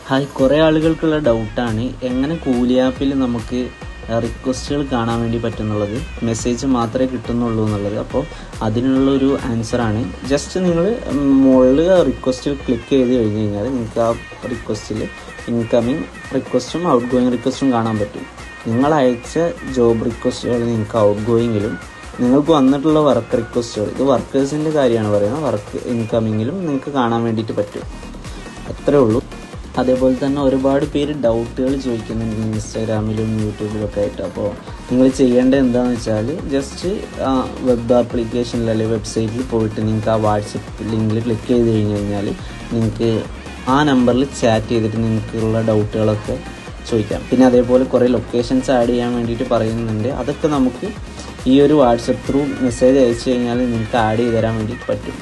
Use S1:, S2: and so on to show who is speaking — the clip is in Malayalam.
S1: ഹായ്, കുറേ ആളുകൾക്കുള്ള ഡൗട്ടാണ് എങ്ങനെ കൂലി ആപ്പിൽ നമുക്ക് റിക്വസ്റ്റുകൾ കാണാൻ വേണ്ടി പറ്റുന്നുള്ളത്, മെസ്സേജ് മാത്രമേ കിട്ടുന്നുള്ളൂ എന്നുള്ളത്. അപ്പോൾ അതിനുള്ളൊരു ആൻസറാണ്. ജസ്റ്റ് നിങ്ങൾ മുകളിൽ റിക്വസ്റ്റിൽ ക്ലിക്ക് ചെയ്ത് കഴിഞ്ഞ് കഴിഞ്ഞാൽ നിങ്ങൾക്ക് ആ റിക്വസ്റ്റിൽ ഇൻകമിങ് റിക്വസ്റ്റും ഔട്ട് ഗോയിങ് റിക്വസ്റ്റും കാണാൻ പറ്റും. നിങ്ങൾ അയച്ച ജോബ് റിക്വസ്റ്റുകൾ നിങ്ങൾക്ക് ഔട്ട് ഗോയിങ്ങിലും നിങ്ങൾക്ക് വന്നിട്ടുള്ള വർക്ക് റിക്വസ്റ്റുകൾ, ഇത് വർക്കേഴ്സിൻ്റെ കാര്യമാണ് പറയുന്നത്, വർക്ക് ഇൻകമിങ്ങിലും നിങ്ങൾക്ക് കാണാൻ വേണ്ടിയിട്ട് പറ്റും. അത്രേ ഉള്ളൂ. അതേപോലെ തന്നെ ഒരുപാട് പേര് ഡൗട്ടുകൾ ചോദിക്കുന്നുണ്ട് ഇൻസ്റ്റാഗ്രാമിലും യൂട്യൂബിലൊക്കെ ആയിട്ട്. അപ്പോൾ നിങ്ങൾ ചെയ്യേണ്ടത് എന്താണെന്ന് വെച്ചാൽ ജസ്റ്റ് വെബ് ആപ്ലിക്കേഷനിൽ അല്ലെങ്കിൽ വെബ്സൈറ്റിൽ പോയിട്ട് നിങ്ങൾക്ക് ആ വാട്സപ്പ് ലിങ്കിൽ ക്ലിക്ക് ചെയ്ത് കഴിഞ്ഞ് കഴിഞ്ഞാൽ നിങ്ങൾക്ക് ആ നമ്പറിൽ ചാറ്റ് ചെയ്തിട്ട് നിങ്ങൾക്കുള്ള ഡൗട്ടുകളൊക്കെ ചോദിക്കാം. പിന്നെ അതേപോലെ കുറേ ലൊക്കേഷൻസ് ആഡ് ചെയ്യാൻ വേണ്ടിയിട്ട് പറയുന്നുണ്ട്. അതൊക്കെ നമുക്ക് ഈ ഒരു വാട്സപ്പ് ത്രൂ മെസ്സേജ് അയച്ചു കഴിഞ്ഞാൽ നിങ്ങൾക്ക് ആഡ് ചെയ്ത് തരാൻ വേണ്ടിയിട്ട് പറ്റും.